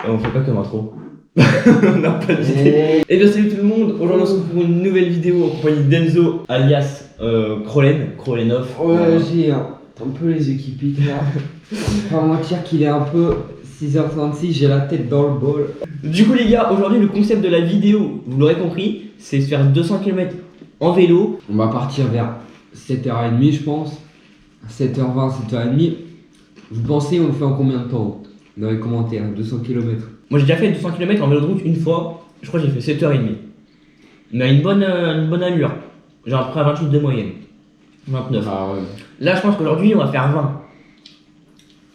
On fait pas comme intro. On n'a pas d'idée. Et bien salut tout le monde, aujourd'hui on se retrouve pour une nouvelle vidéo en compagnie d'Enzo alias Krolenov. Ouais, j'ai un peu les équipiques là. Pas mentir qu'il est un peu 6h36, j'ai la tête dans le bol. Du coup les gars, aujourd'hui le concept de la vidéo, vous l'aurez compris, c'est se faire 200 km en vélo. On va partir vers 7h30 je pense. 7h20, 7h30. Vous pensez on le fait en combien de temps? Dans les commentaires, 200 km. Moi j'ai déjà fait 200 km en vélo de route une fois, je crois que j'ai fait 7h30. Mais à une bonne allure, genre après 28 de moyenne. 29. Ah ouais. Là je pense qu'aujourd'hui on va faire 20.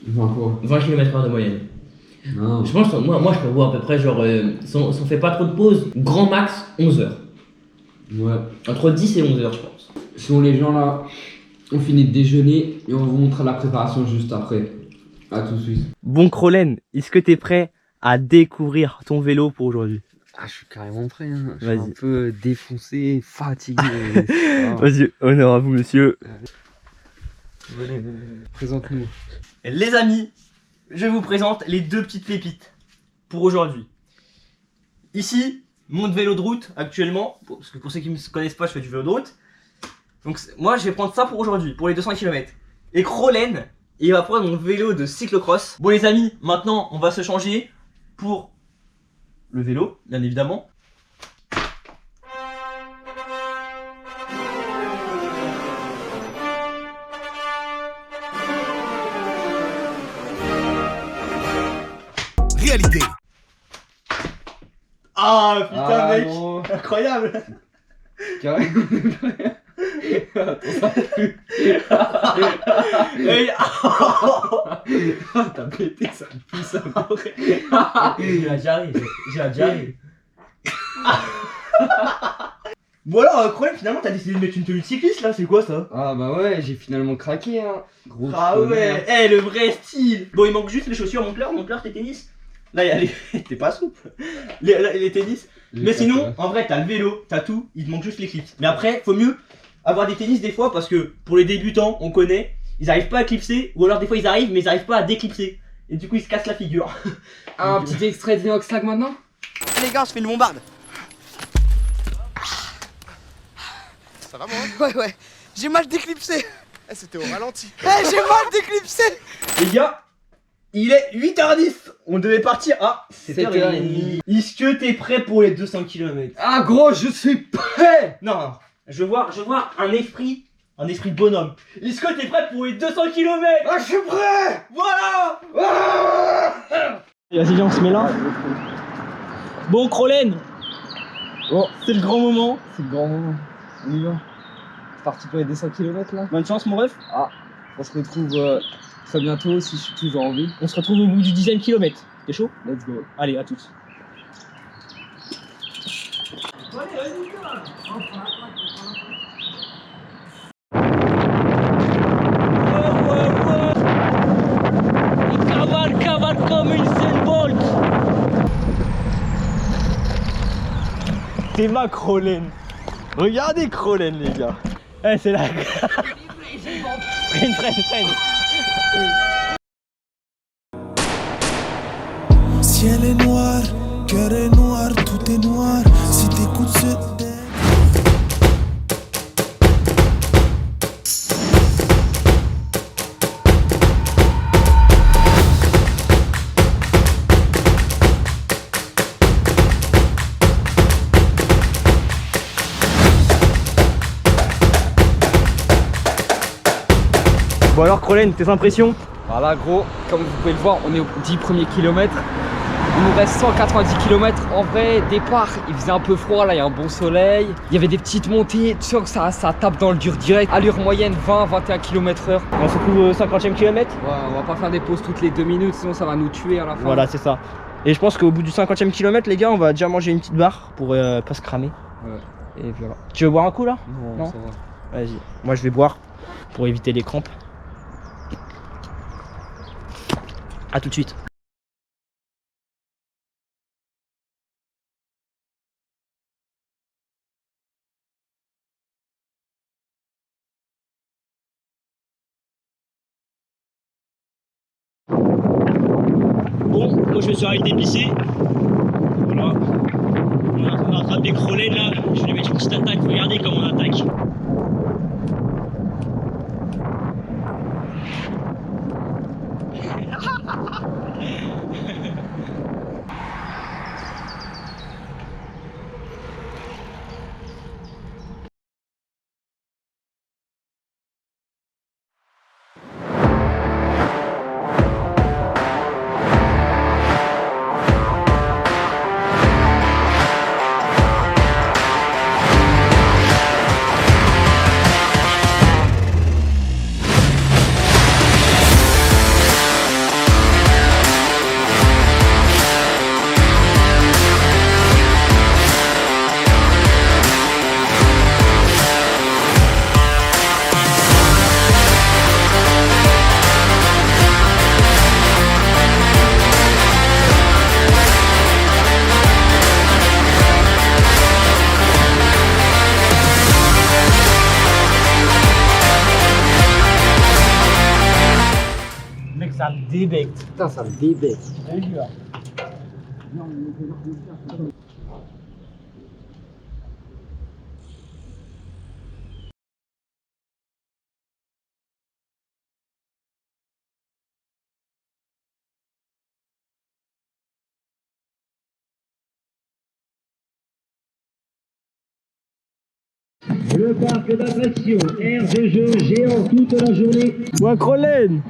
20 quoi? 20 km/h de moyenne. Non. Je pense que moi je prévois à peu près genre, si on fait pas trop de pause, grand max 11 heures. Ouais. Entre 10 et 11 heures je pense. Sinon les gens là, on finit de déjeuner et on vous montre la préparation juste après. A tout de suite. Bon Krolen, est-ce que t'es prêt à découvrir ton vélo pour aujourd'hui? Ah, je suis carrément prêt, hein. Je Vas-y. suis un peu défoncé, fatigué. Vas-y, honneur à vous monsieur. Venez, présente-nous. Les amis, je vous présente les deux petites pépites pour aujourd'hui. Ici, mon vélo de route actuellement, parce que pour ceux qui ne me connaissent pas, je fais du vélo de route. Donc moi, je vais prendre ça pour aujourd'hui, pour les 200 km. Et Krolen, il va prendre mon vélo de cyclocross. Bon les amis, maintenant, on va se changer pour le vélo, bien évidemment. Réalité. Ah putain Ah, mec, non. incroyable. Carrément. Hey, T'as pété, ça me pue ça. j'ai la diarrhée, j'ai la diarrhée. Bon alors, Krolen, finalement t'as décidé de mettre une tenue de cycliste là, c'est quoi ça? Ah bah ouais, j'ai finalement craqué, hein. Gros Ah connard. ouais, le vrai style. Bon, il manque juste les chaussures, mon pleur, tes tennis. Là, il y a les... T'es pas souple. Les tennis. Mais sinon, en vrai, t'as le vélo, t'as tout, il te manque juste les clips. Mais après, faut mieux avoir des tennis des fois parce que pour les débutants, on connaît, ils arrivent pas à clipser, ou alors des fois ils arrivent, mais ils arrivent pas à déclipser. Et du coup, ils se cassent la figure. Un petit extrait de Oxlack maintenant. Les gars, je fais une bombarde. Ça va moi? Ouais. J'ai mal déclipsé. Eh, c'était au ralenti. Eh, j'ai mal déclipsé. Les gars, il est 8h10. On devait partir à 7h30. Est-ce que t'es prêt pour les 200 km? Ah gros, je suis prêt. Non, je veux voir un esprit de bonhomme. Est-ce que t'es prêt pour les 200 km? Ah, je suis prêt. Voilà. Ah. Vas-y, viens, on se met là. Bon, Krolen, Bon, c'est le grand moment. c'est le grand moment. On y va. C'est parti pour les 200 km là. Bonne chance, mon ref. On se retrouve très bientôt si je suis toujours en vie. On se retrouve au bout du 10e kilomètre. T'es chaud? Let's go. Allez, à toutes. Cavale comme une Bolt. C'est ma Krolen. Regardez Krolen, les gars. Eh, c'est la... freine. Ciel est noir, cœur est noir, tout est noir. Si t'écoutes ce texte. Bon alors Krolen, tes impressions? Voilà gros, comme vous pouvez le voir, on est aux 10 premiers kilomètres. Il nous reste 190 km. En vrai, départ, il faisait un peu froid, là il y a un bon soleil. Il y avait des petites montées, tu sens que ça tape dans le dur direct. Allure moyenne 20-21 km/h. On se retrouve au 50e kilomètre. Ouais, on va pas faire des pauses toutes les 2 minutes, sinon ça va nous tuer à la fin. Voilà, c'est ça. Et je pense qu'au bout du 50e kilomètre, les gars, on va déjà manger une petite barre pour pas se cramer. Ouais. Et voilà. Tu veux boire un coup là? Non, Non. ça va. Vas-y. Moi je vais boire pour éviter les crampes. A tout de suite. Bon, moi je me suis arrêté pisser. Voilà. On est en train d'attraper Krolen là. Je vais lui mettre une petite attaque. Regardez comment on attaque. Ça me débecte. Putain, ça me débecte. Le parc d'attractions, aire de jeu géant toute la journée. Ouais, Krolen.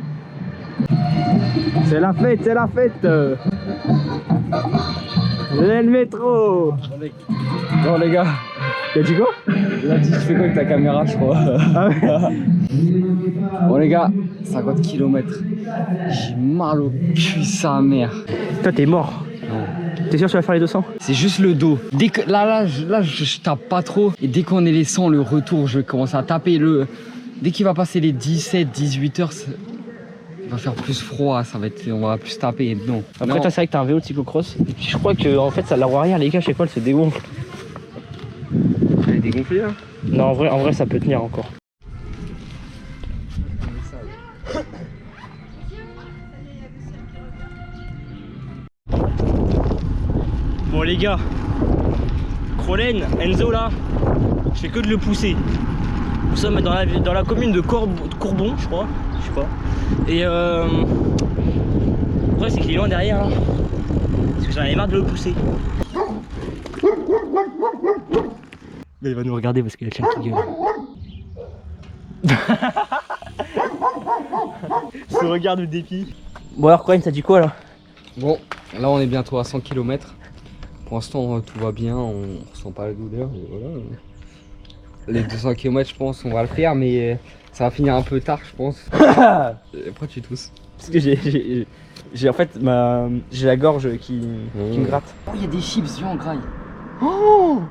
C'est la fête, c'est la fête. Le métro. Non les gars, T'as dit quoi? il a dit tu fais quoi avec ta caméra je crois. Ah ouais. Bon les gars, 50 km. J'ai mal au cul sa mère. Toi t'es mort. T'es sûr que tu vas faire les 200? C'est juste le dos. Dès que là je tape pas trop. Et dès qu'on est les 100, le retour, je vais commencer à taper le. Dès qu'il va passer les 17, 18 heures, il va faire plus froid, ça va être. On va plus taper. Non. Après Non. toi c'est vrai que t'as un vélo de cyclocross. Et puis je crois que en fait ça la roue arrière les gars, je sais quoi, elle se dégonfle. Elle est dégonflée là. Non en vrai ça peut tenir encore. Bon les gars, Krolen, Enzo là, je fais que de le pousser. Nous sommes dans la commune de Courbon, je crois, je sais pas. Et le problème c'est qu'il est loin derrière là, parce que j'en avais marre de le pousser. Là, il va nous regarder parce qu'il y a le chien qui gueule. Ce regard de dépit. Bon alors Krolen, t'as dit quoi là? Bon, là on est bientôt à 100 km. Pour l'instant tout va bien, on ressent pas la douleur. Et voilà. Les 200 km je pense on va le faire, mais ça va finir un peu tard je pense. Pourquoi tu tousses? Parce que j'ai en fait j'ai la gorge qui me gratte. Oh il y a des chips, viens on graille. Oh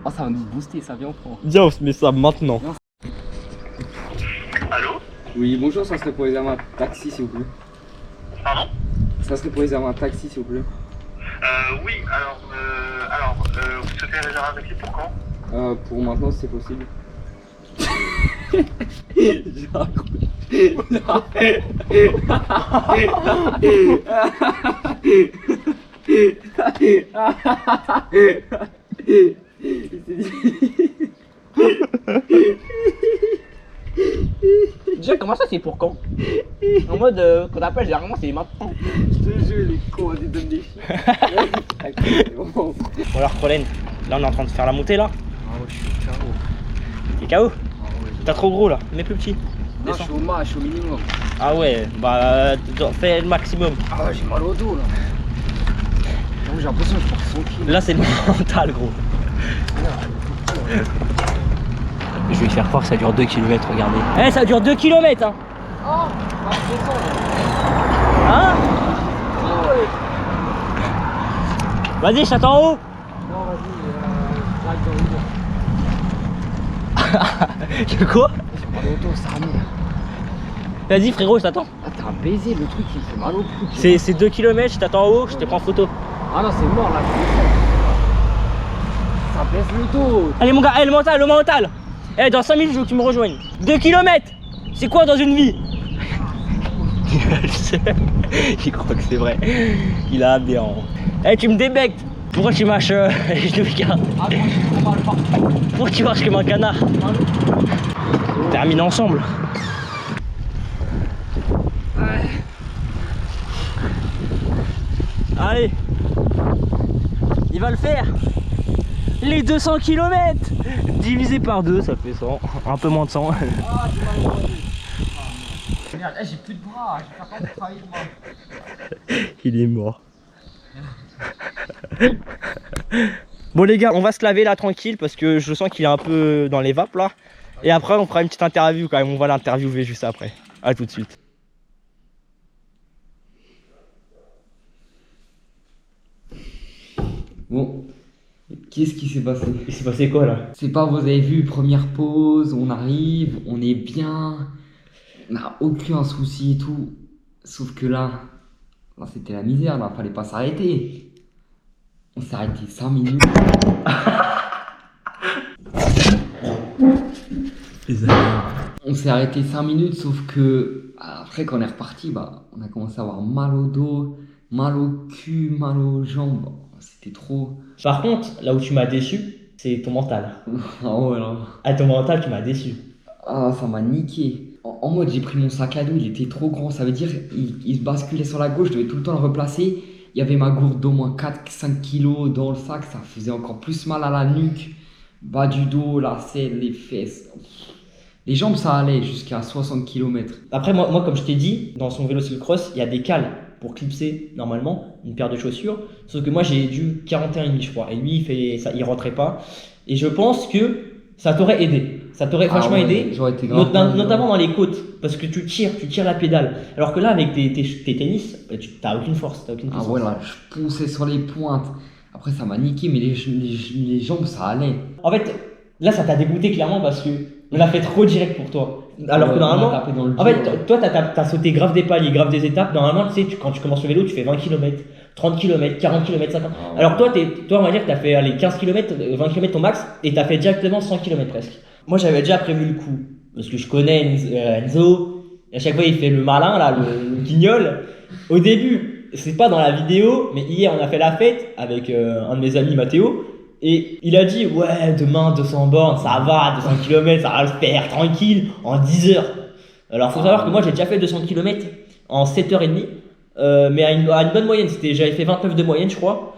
ça va nous booster, ça vient on prend. Viens on se met ça maintenant. Allô? Oui bonjour, ça serait pour réserver un taxi s'il vous plaît. Pardon? Ça serait pour réserver un taxi s'il vous plaît. Oui, alors, vous souhaitez réserver un taxi pour quand? Pour maintenant si c'est possible. Déjà comment ça c'est pour quand? En mode quand t'appelles généralement c'est maintenant. Je te jure les cons, ils donnent des chiffres. Bon alors Krolen, là on est en train de faire la montée là. Ah ouais je suis KO. T'es KO? Ah ouais. T'as trop gros là, mais plus petit. Non, je Descends. suis au max, je suis au minimum. Ah ouais, bah fais le maximum. Ah ouais, j'ai mal au dos là. J'ai l'impression que je porte 100 kilos. Là c'est le mental gros. Je vais faire croire que ça dure 2 km, regardez. Eh ça dure 2 km hein. Oh, bah, descends. Hein? Vas-y, je t'attends en haut. Non, vas-y, j'arrive dans le Quoi? J'ai mal au dos, ça mère. Vas-y frérot, je t'attends. Ah, t'as un baiser, le truc il me fait mal au cou. C'est 2 km, je t'attends en haut, je te prends en photo. Ah non, c'est mort là, je descends. Ça baisse le dos. Allez mon gars, le mental. Eh dans 5 minutes je veux que tu me rejoignes. 2 km. C'est quoi dans une vie? Je sais. Il croit que c'est vrai. Il a aberrant. Eh, tu me débectes. Pourquoi tu marches les genoux gars? Ah, moi j'ai trop mal partout. Pourquoi tu marches comme un canard? Termine ensemble. Ouais. Allez. Il va le faire. Les 200 km divisé par 2, ça fait 100. Un peu moins de 100. Ah, j'ai mal au bras. Merde, j'ai plus de bras, j'ai pas de travailler de moi. Il est mort. Bon les gars, on va se laver là tranquille parce que je sens qu'il est un peu dans les vapes là. Et après on fera une petite interview quand même, on va l'interviewer juste après. A tout de suite. Bon, qu'est-ce qui s'est passé? Il s'est passé quoi là? C'est pas, vous avez vu, première pause, on arrive, on est bien, on n'a aucun souci et tout. Sauf que là c'était la misère, là, fallait pas s'arrêter. On s'est arrêté 5 minutes. On s'est arrêté 5 minutes, sauf que après quand on est reparti, on a commencé à avoir mal au dos, mal au cul, mal aux jambes. C'était trop. Par contre, là où tu m'as déçu, c'est ton mental. Ah ouais là. Ah, ton mental, tu m'as déçu. Ah, ça m'a niqué. En mode, j'ai pris mon sac à dos, il était trop grand. Ça veut dire, il se basculait sur la gauche, je devais tout le temps le replacer. Il y avait ma gourde d'au moins 4-5 kilos dans le sac, ça faisait encore plus mal à la nuque. Bas du dos, la selle, les fesses. Les jambes, ça allait jusqu'à 60 km. Après, moi comme je t'ai dit, dans son vélo cyclocross, il y a des cales pour clipser normalement une paire de chaussures. Sauf que moi, j'ai dû 41,5 je crois. Et lui, il rentrait pas. Et je pense que ça t'aurait aidé. Ça t'aurait franchement aidé. J'aurais été grave. Notamment dans les côtes. Parce que tu tires la pédale. Alors que là, avec tes tennis, tu n'as aucune force. Ah ouais, là, je ponçais sur les pointes. Après, ça m'a niqué, mais les jambes, ça allait. En fait, là, ça t'a dégoûté clairement parce que on a fait trop direct pour toi. Alors que normalement, en fait, toi, t'as sauté grave des paliers, grave des étapes. Normalement, tu sais, quand tu commences le vélo, tu fais 20 km, 30 km, 40 km, 50 km. Alors toi, on va dire que t'as fait allez, 15 km, 20 km ton max et t'as fait directement 100 km presque. Moi, j'avais déjà prévu le coup parce que je connais Enzo. Et à chaque fois, il fait le malin, là, le guignol. Au début, c'est pas dans la vidéo, mais hier, on a fait la fête avec un de mes amis, Mathéo. Et il a dit, ouais, demain 200 bornes, ça va, 200 km, ça va le faire, tranquille, en 10 heures. Alors, faut savoir que moi, j'ai déjà fait 200 km en 7h30, mais à une bonne moyenne. J'avais fait 29 de moyenne, je crois.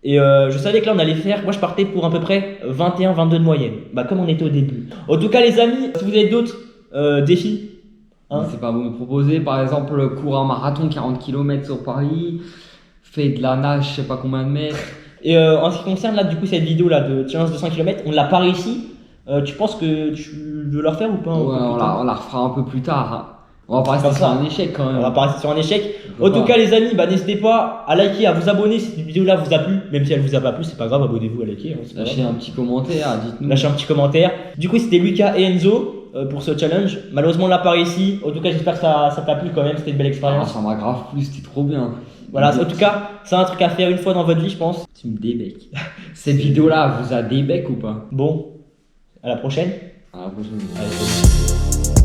Et je savais que là, on allait faire, moi, je partais pour à peu près 21-22 de moyenne. Comme on était au début. En tout cas, les amis, si vous avez d'autres défis, hein, c'est pas vous me proposer, par exemple, cours un marathon 40 km sur Paris, fais de la nage, je sais pas combien de mètres. Et en ce qui concerne là du coup cette vidéo là de challenge de 200 km, on l'a pas réussi. Tu penses que tu veux la refaire ou pas? Ouais, on la refera un peu plus tard. Hein. On va pas rester sur un échec quand même. On va pas rester sur un échec. En tout cas les amis, n'hésitez pas à liker, à vous abonner si cette vidéo là vous a plu. Même si elle vous a pas plu, c'est pas grave, abonnez-vous à liker. Hein, lâchez un petit commentaire, dites-nous. Lâchez un petit commentaire. Du coup c'était Lucas et Enzo pour ce challenge. Malheureusement on l'a pas réussi. En tout cas j'espère que ça t'a plu quand même, c'était une belle expérience. Ça m'a grave plu, c'était trop bien. Voilà, en tout cas, c'est un truc à faire une fois dans votre vie, je pense. Tu me débeques. Cette vidéo-là vous a débec ou pas? Bon, à la prochaine. À la prochaine. Allez,